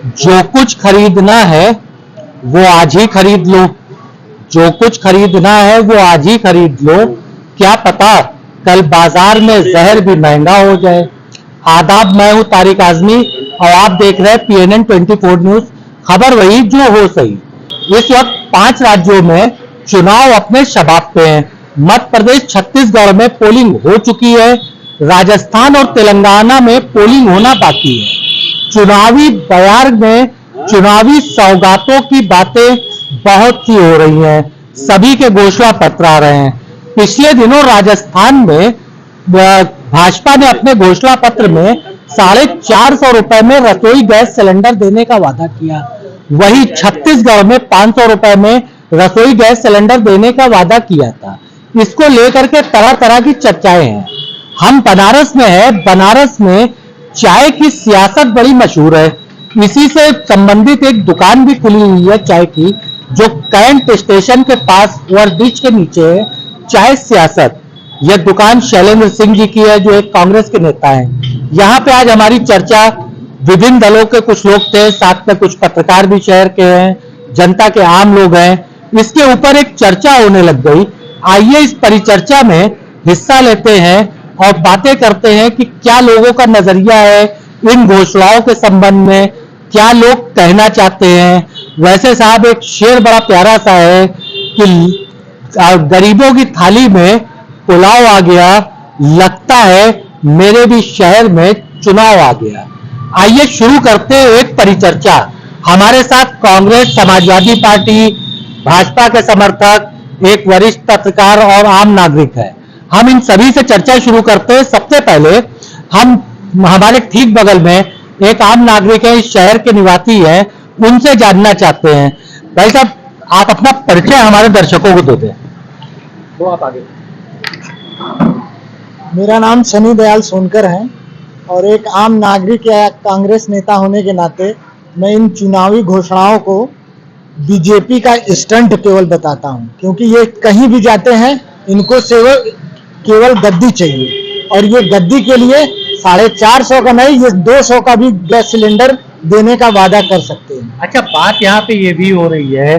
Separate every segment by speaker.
Speaker 1: जो कुछ खरीदना है वो आज ही खरीद लो, जो कुछ खरीदना है वो आज ही खरीद लो, क्या पता कल बाजार में जहर भी महंगा हो जाए। आदाब, मैं हूं तारिक आजमी और आप देख रहे हैं PNN 24 न्यूज। खबर वही जो हो सही। इस वक्त 5 राज्यों में चुनाव अपने शबाब पे हैं। मध्य प्रदेश, छत्तीसगढ़ में पोलिंग हो चुकी है, राजस्थान और तेलंगाना में पोलिंग होना बाकी है। चुनावी बयार में चुनावी सौगातों की बातें बहुत सी हो रही हैं, सभी के घोषणा पत्र आ रहे हैं। पिछले दिनों राजस्थान में भाजपा ने अपने घोषणा पत्र में 450 रुपए में रसोई गैस सिलेंडर देने का वादा किया। वही छत्तीसगढ़ में 500 रुपए में रसोई गैस सिलेंडर देने का वादा किया था। इसको लेकर के तरह तरह की चर्चाएं हैं। हम बनारस में है, बनारस में चाय की सियासत बड़ी मशहूर है। इसी से संबंधित एक दुकान भी खुली हुई है चाय की, जो कैंट स्टेशन के पास ओवरब्रिज के नीचे है। चाय सियासत, यह दुकान शैलेंद्र सिंह जी की है, जो एक कांग्रेस के नेता हैं। यहाँ पे आज हमारी चर्चा, विभिन्न दलों के कुछ लोग थे, साथ में कुछ पत्रकार भी शहर के हैं, जनता के आम लोग हैं। इसके ऊपर एक चर्चा होने लग गई। आइए इस परिचर्चा में हिस्सा लेते हैं और बातें करते हैं कि क्या लोगों का नजरिया है इन घोषणाओं के संबंध में, क्या लोग कहना चाहते हैं। वैसे साहब, एक शेर बड़ा प्यारा सा है कि गरीबों की थाली में पुलाव आ गया, लगता है मेरे भी शहर में चुनाव आ गया। आइए शुरू करते हैं एक परिचर्चा। हमारे साथ कांग्रेस, समाजवादी पार्टी, भाजपा के समर्थक, एक वरिष्ठ पत्रकार और आम नागरिक है। हम इन सभी से चर्चा शुरू करते हैं। सबसे पहले हम हमारे ठीक बगल में एक आम नागरिक है, इस शहर के निवासी है, उनसे जानना चाहते हैं। भाई साहब, आप अपना परिचय हमारे दर्शकों को दे दें। तो आप आगे।
Speaker 2: मेरा नाम सनी दयाल सोनकर है और एक आम नागरिक या कांग्रेस नेता होने के नाते मैं इन चुनावी घोषणाओं को बीजेपी का स्टंट केवल बताता हूं, क्योंकि ये कहीं भी जाते हैं इनको केवल गद्दी चाहिए और ये गद्दी के लिए 450 का नहीं, ये 200 का भी गैस सिलेंडर देने का वादा कर सकते हैं।
Speaker 1: अच्छा, बात यहाँ पे ये भी हो रही है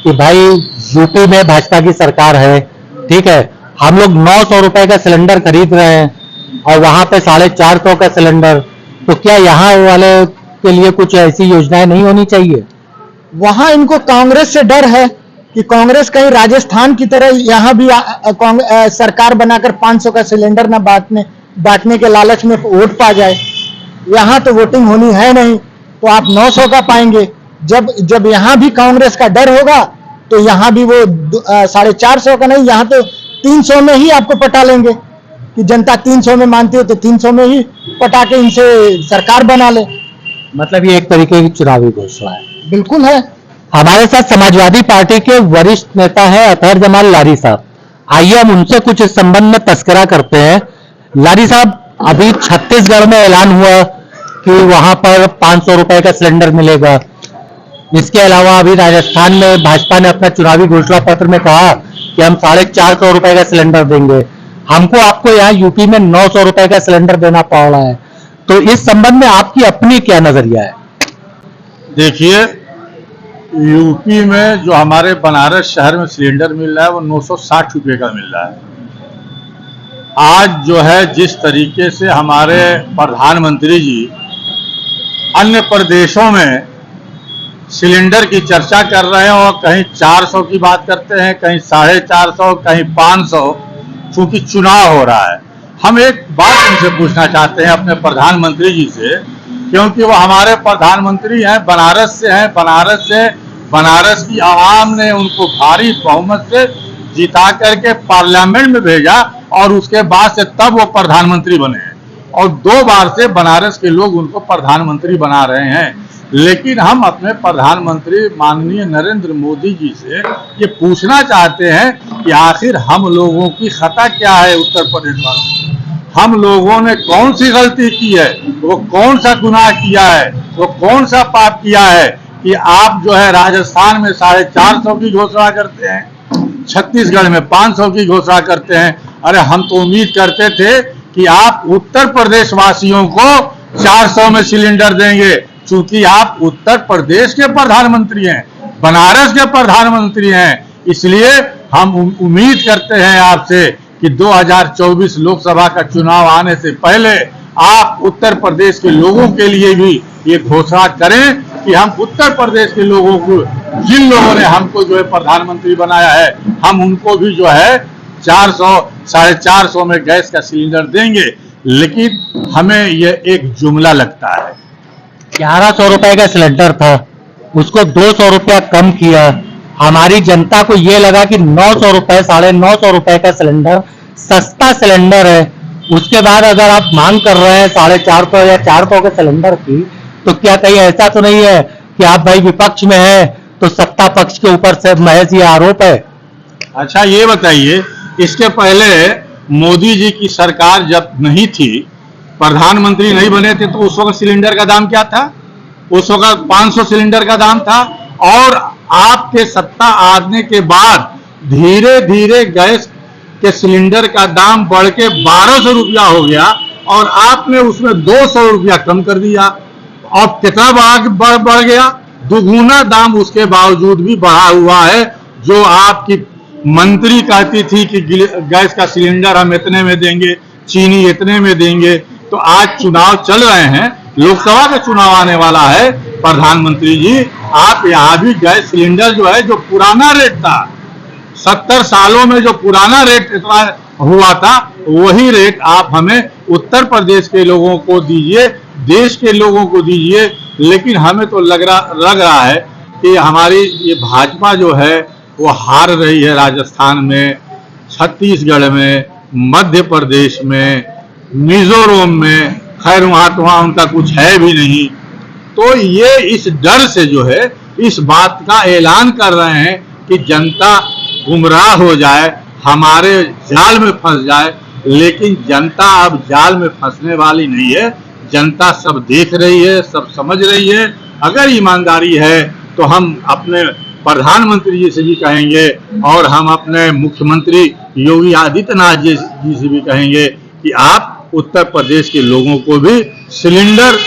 Speaker 1: कि भाई यूपी में भाजपा की सरकार है, ठीक है, हम लोग 900 रुपए का सिलेंडर खरीद रहे हैं और वहां पे 450 का सिलेंडर, तो क्या यहाँ वाले के लिए कुछ ऐसी योजनाएं नहीं होनी चाहिए?
Speaker 2: वहां इनको कांग्रेस से डर है कि कांग्रेस कहीं राजस्थान की तरह यहाँ भी सरकार बनाकर 500 का सिलेंडर न बांटने के लालच में वोट पा जाए। यहाँ तो वोटिंग होनी है नहीं, तो आप 900 का पाएंगे। जब यहाँ भी कांग्रेस का डर होगा तो यहाँ भी वो 450 का नहीं, यहाँ तो 300 में ही आपको पटा लेंगे कि जनता 300 में मानती हो तो 300 में ही पटा के इनसे सरकार बना ले।
Speaker 1: मतलब ये एक तरीके की चुनावी घोषणा है।
Speaker 2: बिल्कुल है।
Speaker 1: हमारे साथ समाजवादी पार्टी के वरिष्ठ नेता है अतहर जमाल लारी साहब। आइए हम उनसे कुछ इस संबंध में तस्करा करते हैं। लारी साहब, अभी छत्तीसगढ़ में ऐलान हुआ कि वहां पर 500 रुपए का सिलेंडर मिलेगा। इसके अलावा अभी राजस्थान में भाजपा ने अपना चुनावी घोषणा पत्र में कहा कि हम 450 रुपए का सिलेंडर देंगे। हमको आपको यहाँ यूपी में 900 रुपए का सिलेंडर देना पड़ रहा है, तो इस संबंध में आपकी अपनी क्या नजरिया है?
Speaker 3: देखिए, यूपी में जो हमारे बनारस शहर में सिलेंडर मिल रहा है वो 960 रुपये का मिल रहा है। आज जो है जिस तरीके से हमारे प्रधानमंत्री जी अन्य प्रदेशों में सिलेंडर की चर्चा कर रहे हैं और कहीं 400 की बात करते हैं, कहीं 450, कहीं 500, क्योंकि चुनाव हो रहा है। हम एक बात उनसे पूछना चाहते हैं अपने प्रधानमंत्री जी से, क्योंकि वो हमारे प्रधानमंत्री हैं, बनारस से हैं, बनारस की आवाम ने उनको भारी बहुमत से जिता करके पार्लियामेंट में भेजा और उसके बाद से तब वो प्रधानमंत्री बने हैं और 2 बार से बनारस के लोग उनको प्रधानमंत्री बना रहे हैं। लेकिन हम अपने प्रधानमंत्री माननीय नरेंद्र मोदी जी से ये पूछना चाहते हैं कि आखिर हम लोगों की खता क्या है उत्तर प्रदेश वालों। हम लोगों ने कौन सी गलती की है, वो कौन सा गुनाह किया है, वो कौन सा पाप किया है कि आप जो है राजस्थान में 450 की घोषणा करते हैं, छत्तीसगढ़ में 500 की घोषणा करते हैं। अरे हम तो उम्मीद करते थे कि आप उत्तर प्रदेश वासियों को 400 में सिलेंडर देंगे, चूंकि आप उत्तर प्रदेश के प्रधानमंत्री हैं, बनारस के प्रधानमंत्री हैं, इसलिए हम उम्मीद करते हैं आपसे कि 2024 लोकसभा का चुनाव आने से पहले आप उत्तर प्रदेश के लोगों के लिए भी ये घोषणा करें कि हम उत्तर प्रदेश के लोगों को, जिन लोगों ने हमको जो है प्रधानमंत्री बनाया है, हम उनको भी जो है 400 450 में गैस का सिलेंडर देंगे। लेकिन हमें ये एक जुमला लगता है।
Speaker 1: 1100 रुपए का सिलेंडर था, उसको 200 रुपया कम किया। हमारी जनता को ये लगा कि 900 रुपए 950 रुपए का सिलेंडर सस्ता सिलेंडर है। उसके बाद अगर आप मांग कर रहे हैं 450 या 400 के सिलेंडर की, तो क्या कहीं ऐसा तो नहीं है कि आप भाई विपक्ष में हैं तो सत्ता पक्ष के ऊपर से महज ये आरोप है?
Speaker 3: अच्छा ये बताइए, इसके पहले मोदी जी की सरकार जब नहीं थी, प्रधानमंत्री नहीं बने थे, तो उस वक्त सिलेंडर का दाम क्या था? उस वक्त 500 सिलेंडर का दाम था। और आपके सत्ता आने के बाद धीरे धीरे गैस के सिलेंडर का दाम बढ़ के 1200 रुपया हो गया और आपने उसमें 200 रुपया कम कर दिया। और कितना बढ़ गया? दुगुना दाम उसके बावजूद भी बढ़ा हुआ है। जो आपकी मंत्री कहती थी कि गैस का सिलेंडर हम इतने में देंगे, चीनी इतने में देंगे, तो आज चुनाव चल रहे हैं, लोकसभा का चुनाव आने वाला है, प्रधानमंत्री जी आप यहाँ भी गैस सिलेंडर जो है, जो पुराना रेट था, 70 सालों में जो पुराना रेट इतना हुआ था, वही रेट आप हमें उत्तर प्रदेश के लोगों को दीजिए, देश के लोगों को दीजिए। लेकिन हमें तो लग रहा है कि हमारी ये भाजपा जो है वो हार रही है। राजस्थान में, छत्तीसगढ़ में, मध्य प्रदेश में, मिजोरम में, खैर वहाँ उनका कुछ है भी नहीं। तो ये इस डर से जो है इस बात का ऐलान कर रहे हैं कि जनता गुमराह हो जाए, हमारे जाल में फंस जाए। लेकिन जनता अब जाल में फंसने वाली नहीं है। जनता सब देख रही है, सब समझ रही है। अगर ईमानदारी है तो हम अपने प्रधानमंत्री जी से भी कहेंगे और हम अपने मुख्यमंत्री योगी आदित्यनाथ जी से भी कहेंगे कि आप उत्तर प्रदेश के लोगों को भी सिलेंडर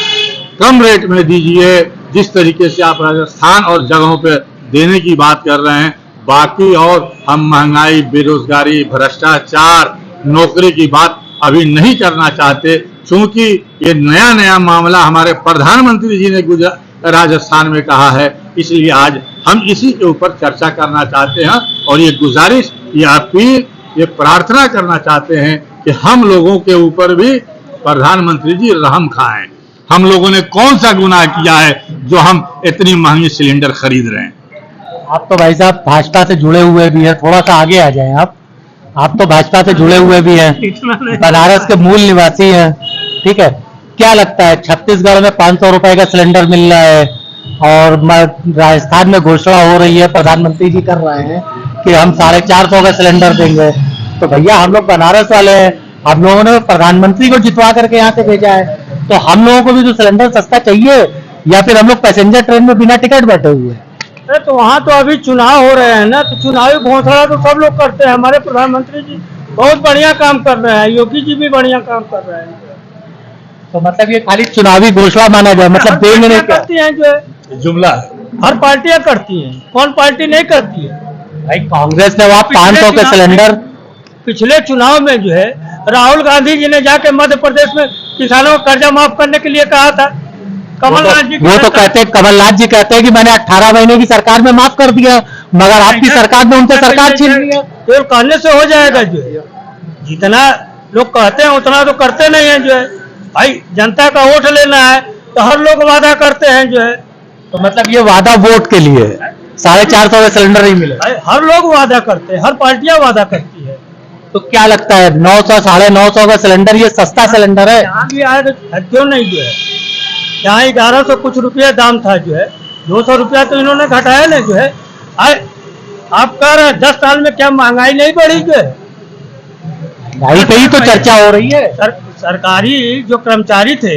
Speaker 3: कम रेट में दीजिए, जिस तरीके से आप राजस्थान और जगहों पे देने की बात कर रहे हैं। बाकी और हम महंगाई, बेरोजगारी, भ्रष्टाचार, नौकरी की बात अभी नहीं करना चाहते, क्योंकि ये नया मामला हमारे प्रधानमंत्री जी ने राजस्थान में कहा है। इसलिए आज हम इसी के ऊपर चर्चा करना चाहते हैं और ये गुजारिश, ये अपील, ये प्रार्थना करना चाहते हैं कि हम लोगों के ऊपर भी प्रधानमंत्री जी रहम खाएं। हम लोगों ने कौन सा गुनाह किया है जो हम इतनी महंगी सिलेंडर खरीद रहे हैं?
Speaker 1: आप तो भाई साहब भाजपा से जुड़े हुए भी हैं, थोड़ा सा आगे आ जाएं आप तो भाजपा से जुड़े हुए भी हैं, बनारस के मूल निवासी हैं, ठीक है। क्या लगता है, छत्तीसगढ़ में 500 रुपए का सिलेंडर मिल रहा है और राजस्थान में घोषणा हो रही है, प्रधानमंत्री जी कर रहे हैं कि हम 450 का सिलेंडर देंगे। तो भैया हम लोग बनारस वाले हैं, हम लोगों ने प्रधानमंत्री को जितवा करके यहाँ से भेजा है, तो हम लोगों को भी तो सिलेंडर सस्ता चाहिए, या फिर हम लोग पैसेंजर ट्रेन में बिना टिकट बैठे हुए हैं?
Speaker 2: अरे तो वहाँ तो अभी चुनाव हो रहे हैं ना, तो चुनावी घोषणा तो सब लोग करते हैं। हमारे प्रधानमंत्री जी बहुत बढ़िया काम कर रहे हैं, योगी जी भी बढ़िया काम कर रहे हैं।
Speaker 1: तो मतलब ये खाली चुनावी घोषणा माना जाए, मतलब देंगे नहीं?
Speaker 2: करती हैं जो है
Speaker 3: जुमला
Speaker 2: हर पार्टियां करती हैं, कौन पार्टी नहीं करती है?
Speaker 1: भाई कांग्रेस ने वहाँ 500 के सिलेंडर,
Speaker 2: पिछले चुनाव में जो है राहुल गांधी जी ने जाके मध्य प्रदेश में किसानों का कर्जा माफ करने के लिए कहा था। कमलनाथ जी
Speaker 1: वो तो कहते हैं, कमलनाथ जी कहते हैं कि मैंने 18 महीने की सरकार में माफ कर दिया, मगर आपकी सरकार में उनसे सरकार छीन लिया।
Speaker 2: केवल कहने से हो जाएगा? जो है जितना लोग कहते हैं उतना तो करते नहीं है। जो है भाई जनता का वोट लेना है तो हर लोग वादा करते हैं। जो है
Speaker 1: तो मतलब ये वादा वोट के लिए, 450 का सिलेंडर नहीं मिले?
Speaker 2: हर लोग वादा करते हैं, हर पार्टियां वादा करती है।
Speaker 1: तो क्या लगता है 900 950 का सिलेंडर ये सस्ता सिलेंडर है?
Speaker 2: यहाँ भी आए क्यों नहीं? जो है यहाँ 1100 कुछ रुपया दाम था, जो है 200 रुपया तो इन्होंने घटाया ना। जो है आप कह रहे हैं 10 साल में क्या महंगाई नहीं बढ़ी? जो है
Speaker 1: महंगाई पे ही तो चर्चा हो रही है।
Speaker 2: सरकारी जो कर्मचारी थे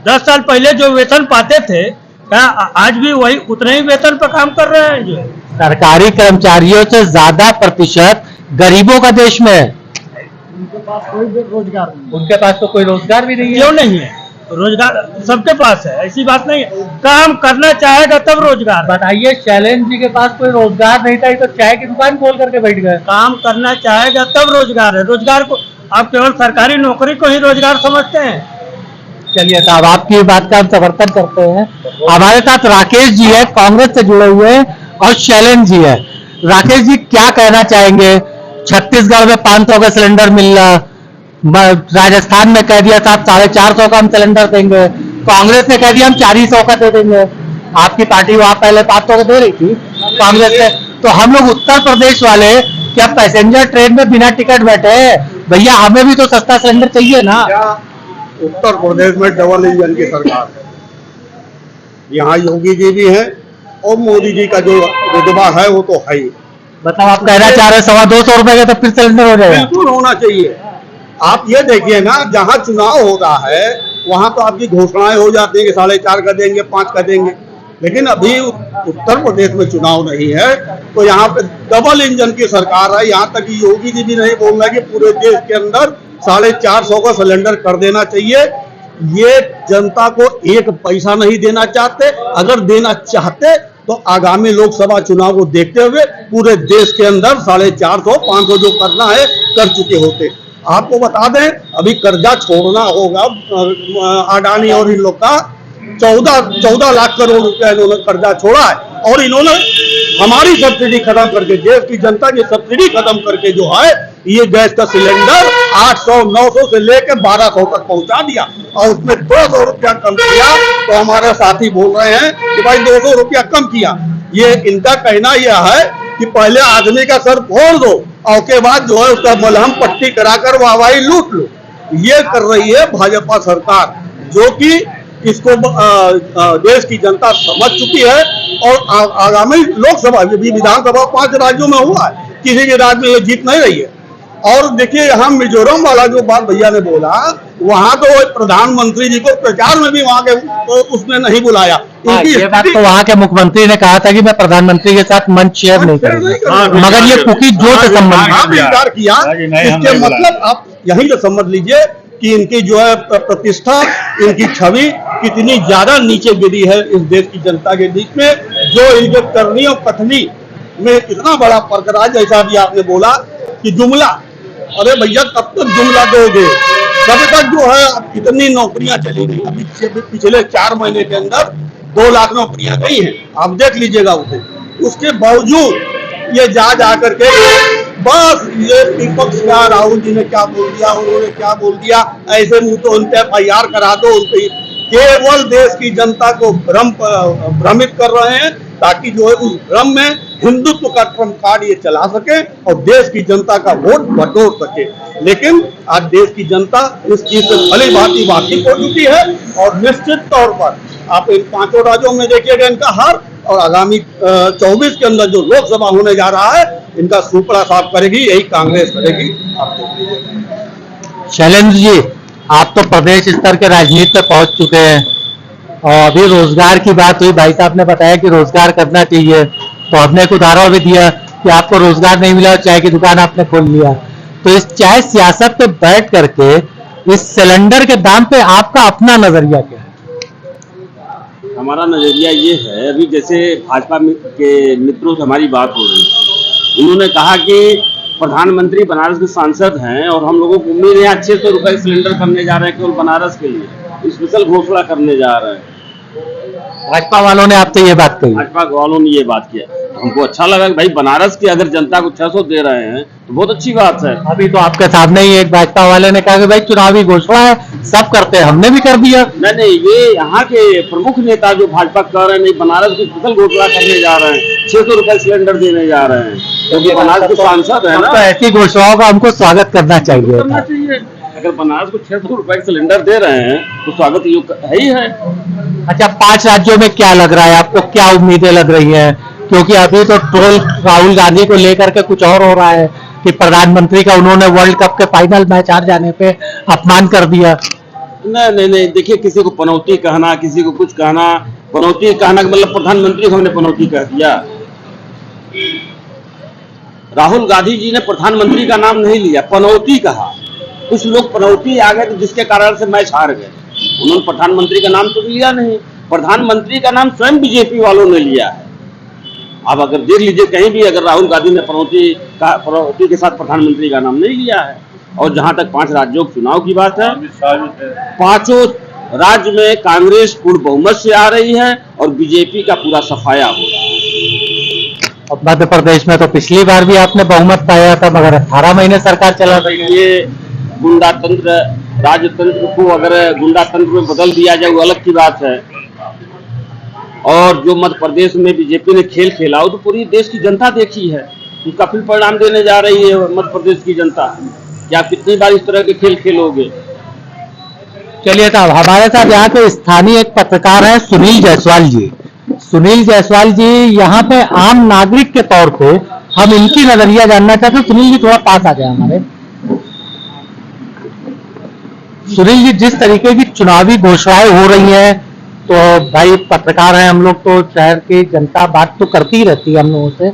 Speaker 2: 10 साल पहले जो वेतन पाते थे, क्या आज भी वही उतने ही वेतन पर काम कर रहे हैं? जो है
Speaker 1: सरकारी कर्मचारियों से ज्यादा प्रतिशत गरीबों का देश में है।
Speaker 2: उनके पास कोई रोजगार नहीं,
Speaker 1: उनके पास तो कोई रोजगार भी नहीं है।
Speaker 2: क्यों नहीं है?
Speaker 4: रोजगार सबके पास है, ऐसी बात नहीं है। काम करना चाहेगा तब रोजगार है।
Speaker 1: बताइए, शैलेंद्र जी के पास कोई रोजगार नहीं था, ये तो चाय की दुकान खोल करके बैठ गए।
Speaker 4: काम करना चाहेगा तब रोजगार है। रोजगार को आप केवल सरकारी नौकरी को ही रोजगार समझते हैं।
Speaker 1: चलिए साहब, आपकी बात का हम समर्थन करते हैं। हमारे साथ राकेश जी है, कांग्रेस से जुड़े हुए हैं, और शैलेंद्र जी है। राकेश जी, क्या कहना चाहेंगे? छत्तीसगढ़ में 500 का सिलेंडर मिल रहा, राजस्थान में कह दिया साहब 450 का हम सिलेंडर देंगे, कांग्रेस ने कह दिया हम 400 का दे देंगे। आपकी पार्टी वहां पहले 500 का दे रही थी कांग्रेस ने, तो हम लोग उत्तर प्रदेश वाले क्या पैसेंजर ट्रेन में बिना टिकट बैठे? भैया, हमें भी तो सस्ता सिलेंडर चाहिए ना।
Speaker 5: उत्तर प्रदेश में डबल इंजन की सरकार है, यहाँ योगी जी भी हैं और मोदी जी का जो रुतबा है वो तो है ही।
Speaker 1: बताओ, आप कहना चाह रहे 250 रुपए का तो फिर सिलेंडर हो जाएगा?
Speaker 5: बिल्कुल होना चाहिए। आप ये देखिए ना, जहाँ चुनाव हो रहा है वहाँ तो आपकी घोषणाएं हो जाती है कि 4.5 का देंगे, 5 का देंगे, लेकिन अभी उत्तर प्रदेश में चुनाव नहीं है तो यहाँ पे डबल इंजन की सरकार है। यहाँ तक कि योगी जी भी नहीं बोल रहे कि पूरे देश के अंदर 450 का सिलेंडर कर देना चाहिए। ये जनता को एक पैसा नहीं देना चाहते। अगर देना चाहते तो आगामी लोकसभा चुनाव को देखते हुए पूरे देश के अंदर 450, 500 जो करना है कर चुके होते। आपको बता दें, अभी कर्जा छोड़ना होगा अडानी और इन लोग का 14 लाख करोड़ रुपया इन्होंने कर्जा छोड़ा है, और इन्होंने हमारी सब्सिडी खत्म करके, देश की जनता की सब्सिडी खत्म करके जो है ये गैस का सिलेंडर 800, 900 से लेकर 1200 तक पहुंचा दिया, और उसमें 200 रुपया कम किया। तो हमारे साथी बोल रहे हैं कि भाई 200 रुपया कम किया। ये इनका कहना यह है कि पहले आदमी का सर फोड़ दो और के बाद जो है उसका मलहम पट्टी कराकर वाहवाही लूट लो। ये कर रही है भाजपा सरकार, जो कि इसको देश की जनता समझ चुकी है। और आगामी लोकसभा, विधानसभा 5 राज्यों में हुआ है, किसी के राज्य में ये जीत नहीं रही है। और देखिए, यहाँ मिजोरम वाला जो बात भैया ने बोला, वहाँ तो प्रधानमंत्री जी को प्रचार में भी वहाँ के उसने नहीं बुलाया।
Speaker 1: ये बात तो वहाँ के मुख्यमंत्री ने कहा था कि मैं प्रधानमंत्री के साथ मंच शेयर नहीं करूंगा, मगर ये कुकी जो से संबंधित
Speaker 5: इनकार किया। इसके मतलब आप यही तो समझ लीजिए कि इनकी जो है प्रतिष्ठा, इनकी छवि कितनी ज्यादा नीचे गिरी है इस देश की जनता के बीच में, जो इनके करनी और कथनी में इतना बड़ा फर्क रहा। जैसा भी आपने बोला कि जुमला, अरे भैया कब तक जुमला दोगे? कब तक जो है कितनी नौकरियां चली गई? अभी पिछले 4 महीने के अंदर 2 लाख नौकरियां गई हैं, आप देख लीजिएगा उसे। उसके बावजूद ये जा करके बस ये विपक्ष का, राहुल जी ने क्या बोल दिया, उन्होंने क्या बोल दिया, ऐसे मुंह तो उनके FIR करा दो। उनके केवल देश की जनता को भ्रमित कर रहे हैं, ताकि जो है उस भ्रम में हिंदुत्व का ट्रम्प कार्ड ये चला सके और देश की जनता का वोट बटोर सके। लेकिन आज देश की जनता इस चीज से भली भांति वाकिफ हो चुकी है, और निश्चित तौर पर आप इन 5 राज्यों में देखिएगा इनका हार, और आगामी 24 के अंदर जो लोकसभा होने जा रहा है, इनका सुपड़ा साफ करेगी यही कांग्रेस करेगी। आप देख लीजिए।
Speaker 1: शैलेंद्र जी, आप तो प्रदेश स्तर के राजनीति पे पहुंच चुके हैं, और अभी रोजगार की बात हुई, भाई साहब ने बताया कि रोजगार करना चाहिए, तो हमने एक उदाहरण भी दिया कि आपको रोजगार नहीं मिला और चाय की दुकान आपने खोल लिया। तो इस चाय सियासत पे बैठ करके इस सिलेंडर के दाम पे आपका अपना नजरिया क्या है?
Speaker 6: हमारा नजरिया ये है, अभी जैसे भाजपा के मित्रों से हमारी बात हो रही है, उन्होंने कहा कि प्रधानमंत्री बनारस के सांसद हैं और हम लोगों को उम्मीद है 600 रुपए सिलेंडर करने जा रहे हैं केवल बनारस के लिए, स्पेशल घोषणा करने जा रहे हैं।
Speaker 1: भाजपा वालों ने आपसे ये बात कही?
Speaker 6: भाजपा वालों ने ये बात किया, तो हमको अच्छा लगा कि भाई बनारस की अगर जनता को 600 दे रहे हैं तो बहुत अच्छी बात है।
Speaker 1: अभी तो आपके सामने ही एक भाजपा वाले ने कहा कि भाई चुनावी घोषणा है, सब करते हैं, हमने भी कर दिया।
Speaker 6: नहीं, ये यहाँ के प्रमुख नेता जो भाजपा कर रहे हैं, नहीं बनारस की स्पेशल घोषणा करने जा रहे हैं, 600 रुपए सिलेंडर देने जा रहे हैं, क्योंकि बनारस के सांसद है ना।
Speaker 1: तो ऐसी घोषणाओं का हमको स्वागत करना चाहिए।
Speaker 6: अगर बनारस को 600 रुपए सिलेंडर दे रहे हैं तो स्वागत है ही है।
Speaker 1: अच्छा, 5 राज्यों में क्या लग रहा है आपको, क्या उम्मीदें लग रही हैं? क्योंकि अभी तो ट्रोल राहुल गांधी को लेकर के कुछ और हो रहा है कि प्रधानमंत्री का उन्होंने वर्ल्ड कप के फाइनल मैच हार जाने पे अपमान कर दिया।
Speaker 6: नहीं, देखिए, किसी को पनौती कहना, किसी को कुछ कहना, पनौती कहना का मतलब प्रधानमंत्री को हमने पनौती कह दिया। राहुल गांधी जी ने प्रधानमंत्री का नाम नहीं लिया, पनौती कहा। कुछ लोग पनौती आ गए तो जिसके कारण से मैच हार गए। उन्होंने प्रधानमंत्री का नाम तो लिया नहीं, प्रधानमंत्री का नाम स्वयं बीजेपी वालों ने लिया है। अब अगर देख लीजिए कहीं भी अगर राहुल गांधी ने पनौती के साथ प्रधानमंत्री का नाम नहीं लिया है। और जहां तक 5 राज्यों के चुनाव की बात है, 5 राज्य में कांग्रेस पूर्ण बहुमत से आ रही है और बीजेपी का पूरा सफाया हो रहा है।
Speaker 1: और मध्य प्रदेश में तो पिछली बार भी आपने बहुमत पाया था, मगर 18 महीने सरकार चला रही है।
Speaker 6: ये गुंडा तंत्र, राजतंत्र को अगर गुंडा तंत्र में बदल दिया जाए वो अलग की बात है। और जो मध्य प्रदेश में बीजेपी ने खेल खेला वो तो पूरी देश की जनता देखी है, उसका फिर परिणाम देने जा रही है मध्य प्रदेश की जनता। क्या कितनी बार इस तरह के खेल खेलोगे?
Speaker 1: चलिए साहब, हमारे साथ यहाँ के स्थानीय एक पत्रकार हैं सुनील जायसवाल जी। सुनील जायसवाल जी यहाँ पे आम नागरिक के तौर पे हम इनकी नजरिया जानना चाहते हैं। सुनील जी थोड़ा पास आ जाए हमारे। सुनील जी, जिस तरीके की चुनावी घोषणाएं हो रही हैं, तो भाई पत्रकार हैं हम लोग, तो शहर की जनता बात तो करती ही रहती है हम लोगों से।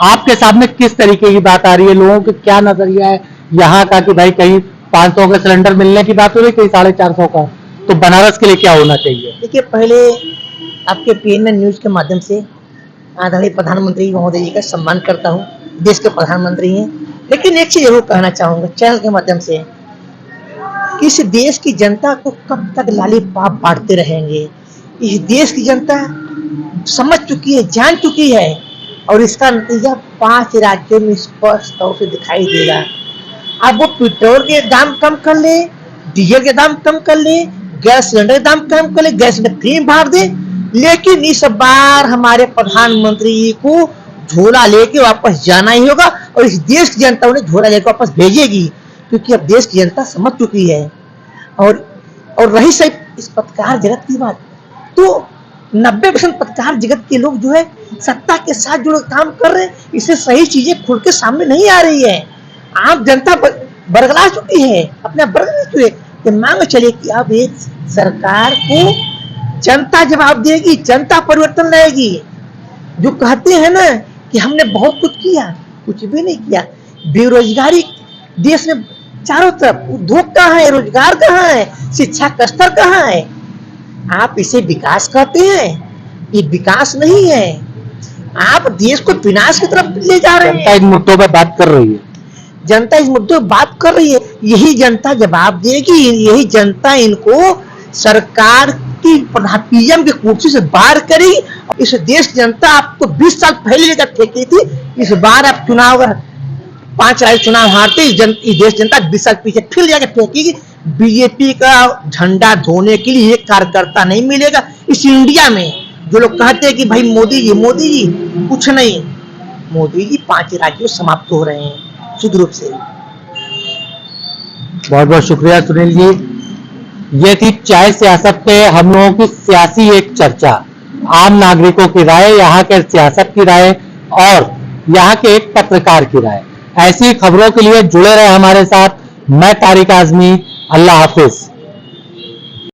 Speaker 1: आपके सामने किस तरीके की बात आ रही है? लोगों के क्या नजरिया है यहाँ का कि भाई कहीं 500 का सिलेंडर मिलने की बात हो रही, कहीं 450 का, तो बनारस के लिए क्या होना चाहिए?
Speaker 7: देखिए, पहले आपके PNN न्यूज के माध्यम से आदरणीय प्रधानमंत्री महोदय जी का सम्मान करता हूँ, देश के प्रधानमंत्री हैं। लेकिन एक चीज जरूर कहना चाहूंगा चैनल के माध्यम से, कि इस देश की जनता को कब तक लालीपाप बांटते रहेंगे? इस देश की जनता समझ चुकी है, जान चुकी है, और इसका नतीजा 5 राज्यों में स्पष्ट तौर से दिखाई देगा। अब वो पेट्रोल के दाम कम कर ले, डीजल के दाम कम कर ले, गैस सिलेंडर के दाम कम कर ले, गैस सिलेंडर फ्री भाग दे, लेकिन इस बार हमारे प्रधानमंत्री जी को झोला लेके वापस जाना ही होगा, और इस देश की जनता उन्हें झोला लेकर वापस भेजेगी, क्योंकि अब देश की जनता समझ चुकी है। और रही सही इस पत्रकार जगत की बात, तो 90% पत्रकार जगत के लोग जो है सत्ता के साथ जो लोग काम कर रहे हैं, इससे सही चीजें खुल के सामने नहीं आ रही है। आम जनता बरगला चुकी है, अपने बरगला चुकी है। कि मांग चले कि अब एक सरकार को जनता जवाब देगी, जनता परिवर्तन लाएगी। जो कहते हैं ना कि हमने बहुत कुछ किया, कुछ भी नहीं किया। बेरोजगारी देश में चारों तरफ, उद्योग कहाँ है, रोजगार कहाँ है, शिक्षा का स्तर कहाँ है? आप इसे विकास कहते हैं, ये विकास नहीं है। आप देश को विनाश की तरफ ले जा रहे हैं।
Speaker 1: जनता इन मुद्दों पर बात कर रही है,
Speaker 7: जनता इस मुद्दे पर बात कर रही है, यही जनता जवाब देगी। यही जनता इनको सरकार की PM की कुर्सी से बाहर करेगी। इस देश की जनता आपको 20 साल पहले लेकर फेंकी थी, इस बार आप चुनाव 5 राज्य चुनाव हारते ही देश जनता 20 साल पीछे फिर जाकर फेंकेगी। बीजेपी का झंडा धोने के लिए एक कार्यकर्ता नहीं मिलेगा इस इंडिया में। जो लोग कहते हैं कि भाई मोदी जी, कुछ नहीं। मोदी जी 5 राज्यों समाप्त हो रहे हैं शुद्ध रूप से।
Speaker 1: बहुत बहुत शुक्रिया सुनील जी। ये थी चाय सियासत पे हम लोगों की सियासी एक चर्चा, आम नागरिकों की राय, यहाँ के सियासत की राय और यहाँ के एक पत्रकार की राय। ऐसी खबरों के लिए जुड़े रहे हमारे साथ। मैं तारिक आजमी, अल्लाह हाफिज।